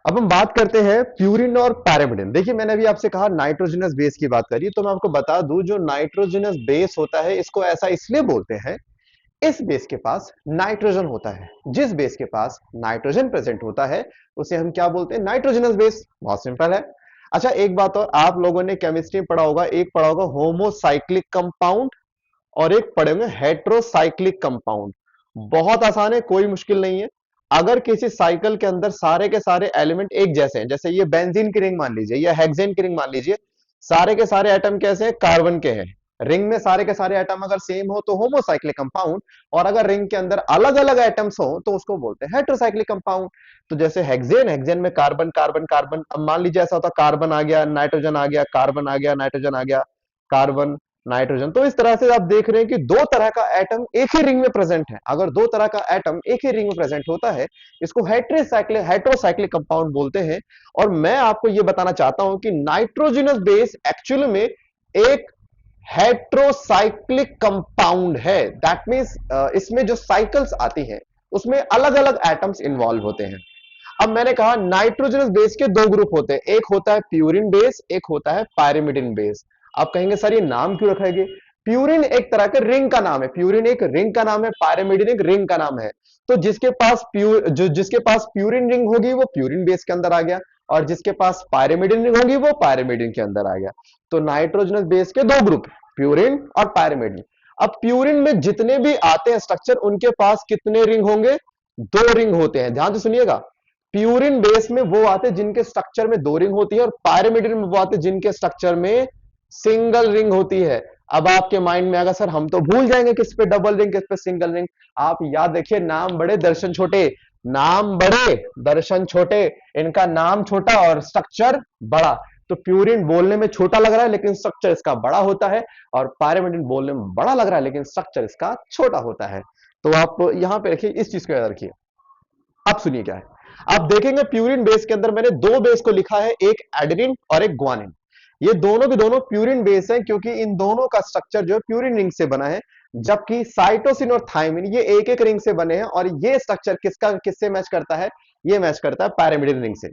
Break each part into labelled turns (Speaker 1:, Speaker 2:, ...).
Speaker 1: अब हम बात करते हैं प्यूरिन और पैरामिडिन। देखिए मैंने अभी आपसे कहा नाइट्रोजनस बेस की बात करी, तो मैं आपको बता दूं जो नाइट्रोजनस बेस होता है इसको ऐसा इसलिए बोलते हैं, इस बेस के पास नाइट्रोजन होता है। जिस बेस के पास नाइट्रोजन प्रेजेंट होता है उसे हम क्या बोलते हैं? Nitrogenous base. बहुत सिंपल है। अच्छा एक बात और, आप लोगों ने केमिस्ट्री में पढ़ा होगा, एक पढ़ा होगा होमोसाइक्लिक कंपाउंड और एक पढ़े होंगे हेट्रोसाइक्लिक कंपाउंड। बहुत आसान है, कोई मुश्किल नहीं है। अगर किसी साइकिल के अंदर सारे के सारे एलिमेंट एक जैसे हैं, जैसे ये बेंजीन की रिंग मान लीजिए या हेक्सेन की रिंग मान लीजिए, सारे के सारे एटम कैसे हैं? कार्बन के हैं। रिंग में सारे के सारे एटम अगर सेम हो तो होमोसाइक्लिक कंपाउंड, और अगर रिंग के अंदर अलग अलग एटम्स हो तो उसको बोलते हैं हेट्रोसाइक्लिक कंपाउंड। तो जैसे हेक्सेन, हेक्सेन में कार्बन कार्बन कार्बन, अब मान लीजिए ऐसा होता कार्बन आ गया नाइट्रोजन आ गया, कार्बन आ गया नाइट्रोजन आ गया, कार्बन नाइट्रोजन। तो इस तरह से आप देख रहे हैं कि दो तरह का एटम एक ही रिंग में प्रेजेंट है। अगर दो तरह का एटम एक ही रिंग में प्रेजेंट होता है, इसको हेट्रोसाइक्लिक कंपाउंड बोलते हैं। और मैं आपको यह बताना चाहता हूं कि नाइट्रोजनस बेस एक्चुअल में एक हेट्रोसाइक्लिक कंपाउंड है। दैट मींस इसमें जो साइकिल्स आती हैं उसमें अलग अलग एटम्स इन्वॉल्व होते हैं। अब मैंने कहा नाइट्रोजनस बेस के दो ग्रुप होते हैं, एक होता है प्यूरिन बेस, एक होता है पायरिमिडिन बेस। आप कहेंगे सर ये नाम क्यों रखा है? प्यूरिन एक तरह के रिंग का नाम है, प्यूरिन एक रिंग का नाम है, पायरिमिडिन एक रिंग का नाम है। तो जिसके पास प्यूरिन रिंग होगी वो प्यूरिन बेस के अंदर आ गया, और जिसके पास पायरिमिडिन रिंग होगी वो पायरिमिडिन के अंदर आ गया। तो नाइट्रोजनस बेस के दो ग्रुप, प्यूरिन और पायरिमिडिन। अब प्यूरिन में जितने भी आते हैं स्ट्रक्चर, उनके पास कितने रिंग होंगे? दो रिंग होते हैं। ध्यान से सुनिएगा, प्यूरिन बेस में वो आते हैं जिनके स्ट्रक्चर में दो रिंग होती है, और पायरिमिडिन में वो आते हैं जिनके स्ट्रक्चर में सिंगल रिंग होती है। अब आपके माइंड में आएगा सर हम तो भूल जाएंगे किस पे डबल रिंग किस पे सिंगल रिंग। आप याद रखिए, नाम बड़े दर्शन छोटे, नाम बड़े दर्शन छोटे, इनका नाम छोटा और स्ट्रक्चर बड़ा। तो प्यूरिन बोलने में छोटा लग रहा है लेकिन स्ट्रक्चर इसका बड़ा होता है, और पायरिमिडिन बोलने में बड़ा लग रहा है लेकिन स्ट्रक्चर इसका छोटा होता है। तो आप यहां पे रखिए, इस चीज को याद रखिए। अब सुनिए क्या है, आप देखेंगे प्यूरिन बेस के अंदर मैंने दो बेस को लिखा है, एक एडेनिन और एक ग्वानिन। ये दोनों के दोनों प्यूरिन बेस हैं क्योंकि इन दोनों का स्ट्रक्चर जो है प्यूरिन रिंग से बना है, जबकि साइटोसिन और थायमिन ये एक एक रिंग से बने हैं, और ये स्ट्रक्चर किसका किससे मैच करता है? ये मैच करता है पैरामिडिन रिंग से।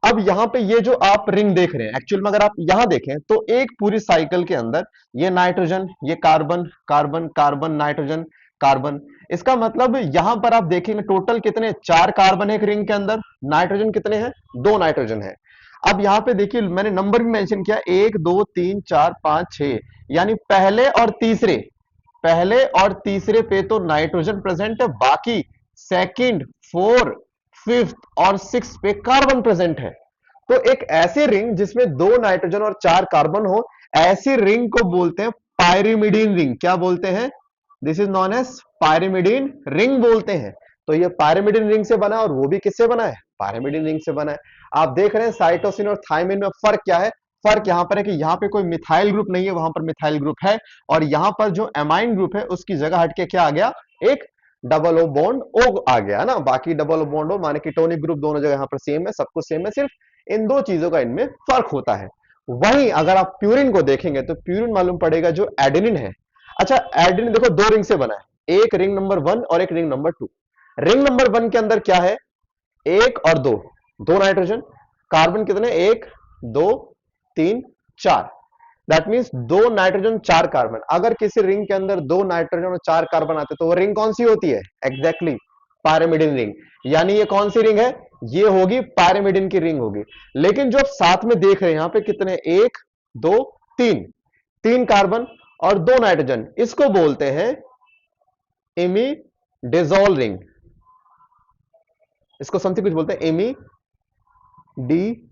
Speaker 1: अब यहां पे ये जो आप रिंग देख रहे हैं, एक्चुअल में अगर आप यहां देखें तो एक पूरी साइकिल के अंदर ये नाइट्रोजन, ये carbon carbon carbon nitrogen carbon, इसका मतलब यहां पर आप देखेंगे टोटल कितने? चार कार्बन है एक रिंग के अंदर, नाइट्रोजन कितने हैं? दो नाइट्रोजन है। अब यहां पे देखिए मैंने नंबर भी मेंशन किया, एक दो तीन चार पांच छह, यानी पहले और तीसरे पे तो नाइट्रोजन प्रेजेंट है, बाकी सेकंड, फोर्थ, फिफ्थ और सिक्स पे कार्बन प्रेजेंट है। तो एक ऐसी रिंग जिसमें दो नाइट्रोजन और चार कार्बन हो, ऐसी रिंग को बोलते हैं पायरिमिडीन रिंग। क्या बोलते हैं? This is known as pyrimidine ring बोलते हैं। तो ये पायरिमिडीन रिंग से बना है, और वो भी किससे बना है? पायरिमिडीन रिंग से बना है। आप देख रहे हैं साइटोसिन और थायमिन में फर्क क्या है? फर्क यहां पर है कि यहां पे कोई मिथाइल ग्रुप नहीं है, वहां पर मिथाइल ग्रुप है, और यहां पर जो एमाइन ग्रुप है उसकी जगह हटके क्या आ गया? एक डबल ओ बॉन्ड ओ आ गया ना। बाकी डबल ओ बॉन्ड ओ माने कीटोनिक ग्रुप दोनों जगह यहां पर सेम है, सब कुछ सेम है, सिर्फ इन दो चीजों का इनमें फर्क होता है। वहीं अगर आप प्यूरिन को देखेंगे तो प्यूरिन मालूम पड़ेगा जो एडेनिन है। अच्छा एडेनिन देखो दो रिंग से बना है, एक रिंग नंबर वन और एक ring number two. Ring number one के अंदर क्या है? एक और दो, दो नाइट्रोजन, कार्बन कितने? एक दो तीन चार। दैट मींस दो नाइट्रोजन चार कार्बन। अगर किसी रिंग के अंदर दो नाइट्रोजन और चार कार्बन आते तो वो रिंग कौन सी होती है? Exactly pyrimidine ring. यानी ये कौन सी रिंग है? ये होगी पायरिमिडिन की रिंग होगी। लेकिन जो आप साथ में देख रहे हैं यहां पे कितने? एक दो तीन, तीन कार्बन और दो नाइट्रोजन, इसको बोलते हैं इमिडिजोल रिंग। इसको समथिंग कुछ बोलते हैं, एमी डी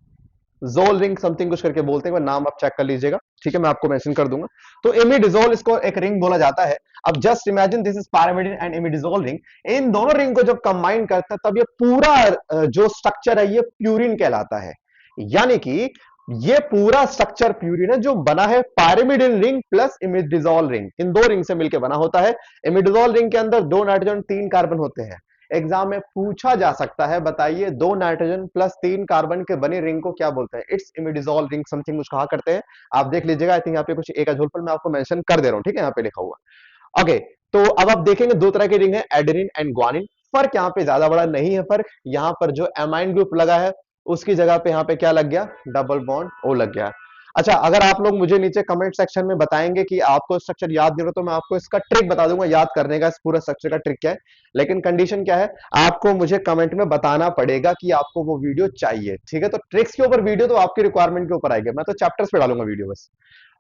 Speaker 1: जोल रिंग समथिंग कुछ करके बोलते हैं, नाम आप चेक कर लीजिएगा, ठीक है, मैं आपको मेंशन कर दूंगा। तो इमिडिजोल इसको एक रिंग बोला जाता है। अब just imagine this is pyrimidine and imidazole ring. इन दोनों रिंग को जब कंबाइन करते हैं तब ये पूरा जो स्ट्रक्चर है ये प्यूरिन कहलाता है। यानी कि ये पूरा स्ट्रक्चर प्यूरिन है जो बना है पैरामिडिन रिंग प्लस इमिडिजोल रिंग, इन दो रिंग से मिलकर बना होता है। इमिडिजोल रिंग के अंदर दो नाइट्रोजन तीन कार्बन होते हैं। एग्जाम में पूछा जा सकता है, बताइए दो नाइट्रोजन प्लस तीन कार्बन के बनी रिंग को क्या बोलते हैं? इट्स इमिडिजोल रिंग समथिंग कुछ कहा करते हैं। आप देख लीजिएगा, आई थिंक यहाँ पे कुछ एक एग्जांपल मैं आपको मेंशन कर दे रहा हूं, ठीक है, यहाँ पे लिखा हुआ। ओके, तो अब आप देखेंगे दो तरह की रिंग है, एडेनिन एंड ग्वानिन। फर्क यहाँ पे ज्यादा बड़ा नहीं है, फर्क यहाँ पर जो एमाइन ग्रुप लगा है उसकी जगह पे यहाँ पे क्या लग गया, डबल बॉन्ड ओ लग गया। अच्छा, अगर आप लोग मुझे नीचे कमेंट सेक्शन में बताएंगे कि आपको स्ट्रक्चर याद नहीं हो तो मैं आपको इसका ट्रिक बता दूंगा याद करने का, इस पूरा स्ट्रक्चर का ट्रिक क्या है। लेकिन कंडीशन क्या है, आपको मुझे कमेंट में बताना पड़ेगा कि आपको वो वीडियो चाहिए, ठीक है। तो ट्रिक्स के ऊपर वीडियो तो आपकी रिक्वायरमेंट के ऊपर आएगी, मैं तो चैप्टर्स पे डालूंगा वीडियो बस।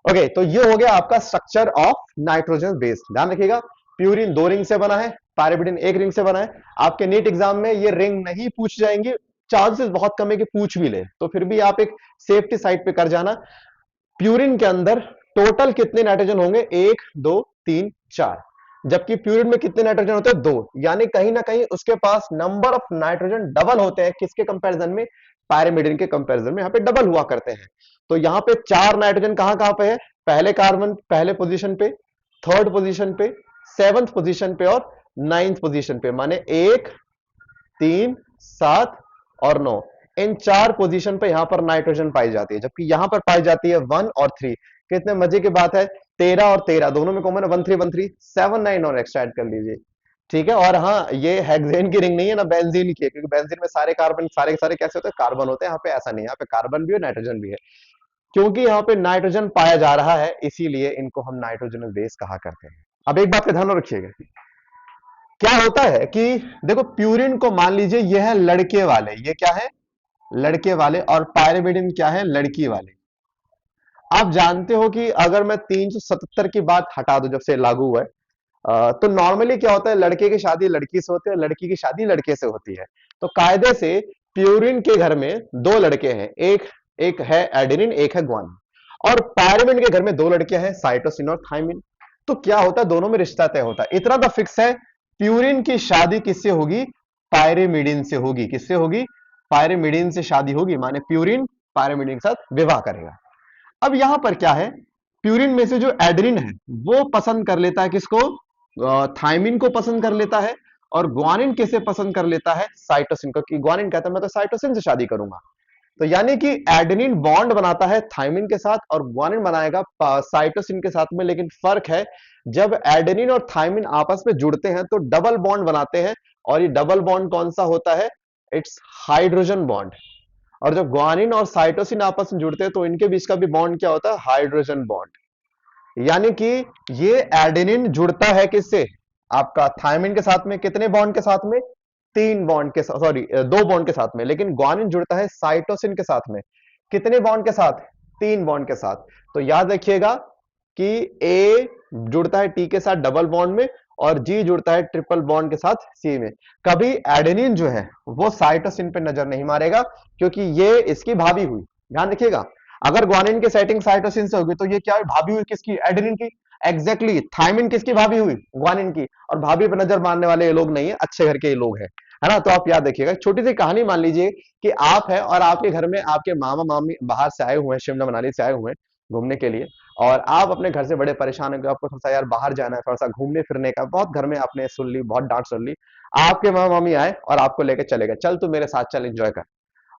Speaker 1: ओके, तो ये हो गया आपका स्ट्रक्चर ऑफ नाइट्रोजन बेस। ध्यान रखिएगा, प्यूरिन 2 रिंग से बना है, पाइरिमिडिन 1 रिंग से बना है। आपके नीट एग्जाम में ये रिंग नहीं पूछ जाएंगे, चांसेस बहुत कम है कि पूछ भी ले, तो फिर भी आप एक सेफ्टी साइड पे कर जाना। प्यूरिन के अंदर टोटल कितने नाइट्रोजन होंगे, 1 2 3 4, जबकि प्यूरिन में कितने नाइट्रोजन होते हैं, 2। यानी कहीं ना कहीं उसके पास नंबर ऑफ नाइट्रोजन डबल होते हैं, किसके कंपैरिजन में, पायरिमिडिन के कंपैरिजन में यहाँ पे डबल हुआ करते हैं। तो यहाँ पे 4 नाइट्रोजन कहां कहां पे है, पहले कार्बन पहले पोजीशन पे, थर्ड पोजीशन पे, सेवंथ पोजीशन पे और नाइन्थ पोजीशन पे, माने 1 3 7 और 9, इन 4 पोजीशन पे यहां पर नाइट्रोजन पाई जाती है, जबकि यहां पर पाई जाती है 1 और 3। कितने मजे की बात है, 13 और 13 दोनों में कॉमन है, 1 3 1 3 7 9 और एक्स्ट्रा ऐड कर लीजिए, ठीक है। और हाँ, ये हेक्सेन की रिंग नहीं है ना बेंजीन की है, क्योंकि बेंजीन में सारे कार्बन सारे के सारे कैसे होते हैं, कार्बन होते हैं। यहाँ पे ऐसा नहीं है, यहाँ पे कार्बन भी है नाइट्रोजन भी है। क्योंकि यहाँ पे नाइट्रोजन पाया जा रहा है, इसीलिए इनको हम नाइट्रोजनस बेस कहा करते हैं। अब एक बात का ध्यान रखिएगा, क्या होता है कि देखो प्यूरिन को मान लीजिए ये है लड़के वाले, ये क्या है, लड़के वाले, और पायरिमिडिन क्या है, लड़की वाले। आप जानते हो कि अगर मैं 377 की बात हटा दूं, जब से लागू हुआ है, तो नॉर्मली क्या होता है, लड़के की शादी लड़की से होती है, लड़की की शादी लड़के से होती है। तो कायदे से प्यूरिन के घर में 2 लड़के हैं, एक एक है एडेनिन, एक है ग्वानिन। और पायरिमिड के घर में 2 लड़कियां हैं, साइटोसिन और थाइमिन। तो क्या होता है, दोनों में रिश्ता तय होता है। इतना तो फिक्स है, प्यूरिन की शादी किससे होगी, पायरिमिडिन से होगी। किससे होगी, पायरिमिडिन से शादी होगी, माने प्यूरिन पायरिमिडिन के साथ विवाह करेगा। अब यहां पर क्या है, प्यूरिन में से जो एड्रिन है वो पसंद कर लेता है किसको, थाइमिन को पसंद कर लेता है। और ग्वानिन किसे पसंद कर लेता है, साइटोसिन को, कि ग्वानिन कहता है मैं तो साइटोसिन से शादी करूंगा। तो यानी कि एडेनिन बॉन्ड बनाता है थाइमिन के साथ और ग्वानिन बनाएगा साइटोसिन के साथ में। लेकिन फर्क है, जब एडेनिन और थाइमिन आपस में जुड़ते हैं तो डबल बॉन्ड बनाते हैं, और ये डबल बॉन्ड कौन सा होता है, इट्स हाइड्रोजन बॉन्ड। और जब ग्वानिन और साइटोसिन आपस में जुड़ते हैं तो इनके बीच का भी बॉन्ड क्या होता है, हाइड्रोजन बॉन्ड। यानी कि ये एडेनिन जुड़ता है किससे, आपका थायमिन के साथ में, कितने बॉन्ड के साथ में, 3 बॉन्ड के साथ, सॉरी 2 बॉन्ड के साथ में। लेकिन ग्वानिन जुड़ता है साइटोसिन के साथ में, कितने बॉन्ड के साथ, 3 बॉन्ड के साथ। तो याद रखिएगा कि ए जुड़ता है टी के साथ डबल बॉन्ड में, और जी जुड़ता है ट्रिपल बॉन्ड के साथ सी में। कभी एडेनिन जो है वो साइटोसिन पे नजर नहीं मारेगा, क्योंकि ये इसकी भाभी हुई। ध्यान रखिएगा, अगर ग्वानिन की सेटिंग साइटोसिन से होगी तो ये क्या है, भाभी हुई किसकी, एडेनिन की। एग्जैक्टली थाइमिन किसकी भाभी हुई, ग्वानिन की। और भाभी पर नजर मारने वाले ये लोग नहीं है, अच्छे घर के ये लोग हैं, है ना। तो आप याद रखिएगा, छोटी सी कहानी मान लीजिए कि आप है और आपके घर में आपके मामा मामी बाहर से आए हुए हैं, शिमला मनाली से आए हुए हैं घूमने के लिए, और आप अपने घर से बड़े परेशान हो गए, आपको थोड़ा सा यार बाहर जाना है, थोड़ा सा घूमने फिरने का, बहुत घर में आपने सुन ली, बहुत डांट सुन ली। आपके मामा मामी आए और आपको लेकर चले गए, चल तू मेरे साथ चल, एंजॉय कर।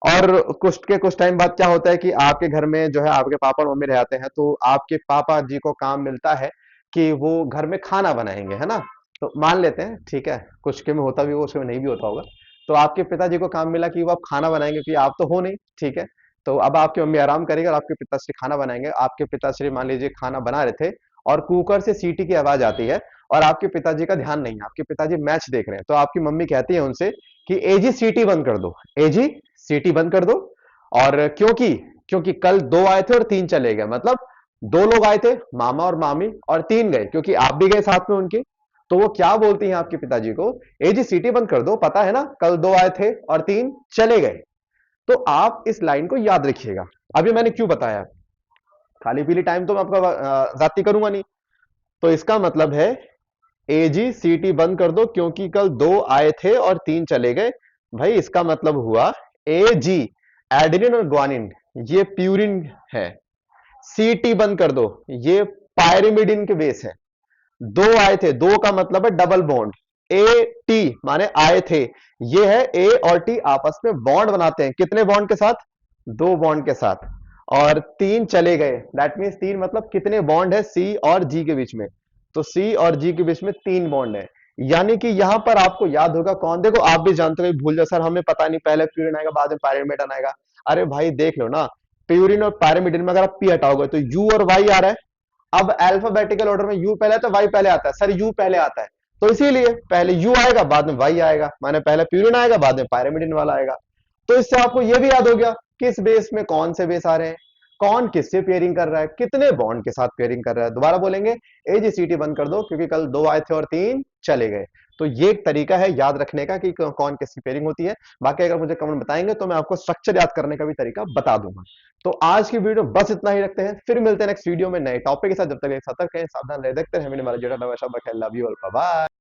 Speaker 1: और कुछ टाइम बाद क्या होता है कि आपके घर में जो है आपके पापा और मम्मी रह जाते हैं, तो आपके पापा जी को काम मिलता है कि वो घर में खाना बनाएंगे, है ना। तो मान लेते हैं, ठीक है, कुछ के में होता भी होगा, उसके में नहीं भी होता होगा। तो आपके पिताजी को काम मिला कि वो आप खाना बनाएंगे, क्योंकि आप तो हो नहीं, ठीक है। तो अब आपकी मम्मी आराम करेगी और आपके पिताश्री खाना बनाएंगे। आपके पिताश्री मान लीजिए खाना बना रहे थे और कुकर से सीटी की आवाज आती है, और आपके पिताजी का ध्यान नहीं है, आपके पिताजी मैच देख रहे हैं। तो आपकी मम्मी कहती है उनसे कि एजी सीटी बंद कर दो, एजी सीटी बंद कर दो। और क्योंकि क्योंकि कल 2 आए थे और 3 चले गए, मतलब 2 लोग आए थे, मामा और मामी, और 3 गए, क्योंकि आप भी गए साथ में उनके। तो वो क्या बोलती हैं आपके पिताजी को, ए जी सीटी बंद कर दो, पता है ना कल 2 आए थे और 3 चले गए। तो आप इस लाइन को याद रखिएगा। अभी मैंने क्यों बताया, खाली पीली टाइम तो मैं आपका जाती करूंगा नहीं। तो इसका मतलब है एजी सीटी बंद कर दो, क्योंकि कल 2 आए थे और 3 चले गए। भाई इसका मतलब हुआ एजी एडेनिन और ग्वानिन ये प्यूरिन है, सीटी बंद कर दो, ये पायरिमिडिन के बेस है। 2 आए थे, 2 का मतलब है डबल बॉन्ड, ए टी माने आए थे, ये है ए और टी आपस में बॉन्ड बनाते हैं, कितने बॉन्ड के साथ, 2 बॉन्ड के साथ। और 3 चले गए, दैट मीन्स 3 मतलब कितने बॉन्ड है सी और जी के बीच में, तो सी और जी के बीच में 3 बॉन्ड है। यानी कि यहां पर आपको याद होगा कौन, देखो आप भी जानते हो, भूल जाओ सर हमें पता नहीं पहले प्यूरिन आएगा बाद में पायरिमिडिन आएगा। अरे भाई देख लो ना, प्यूरिन और पायरिमिडिन में अगर आप पी हटाओगे तो यू और वाई आ रहा है। अब अल्फाबेटिकल ऑर्डर में यू पहले आता है वाई पहले आता है, सर यू पहले आता है, तो इसीलिए पहले यू आएगा बाद में वाई आएगा, माने पहले प्यूरिन आएगा बाद में पायरिमिडिन वाला आएगा। तो इससे आपको यह भी याद हो गया किस बेस में कौन से बेस आ रहे हैं, कौन किससे पेयरिंग कर रहा है, कितने बॉन्ड के साथ पेयरिंग कर रहा है। दोबारा बोलेंगे, एजीसीटी बंद कर दो क्योंकि कल दो आए थे और तीन चले गए। तो ये एक तरीका है याद रखने का कि कौन किसकी पेयरिंग होती है। बाकी अगर मुझे कमेंट बताएंगे तो मैं आपको स्ट्रक्चर याद करने का भी तरीका बता दूंगा। तो आज की वीडियो बस इतना ही रखते हैं, फिर मिलते हैं नेक्स्ट वीडियो में नए टॉपिक के साथ। जब तक सतर्क हैं, सावधान रहे, देखते हैं हमें हमारा जेटा नवा शब्द। Love you all, bye.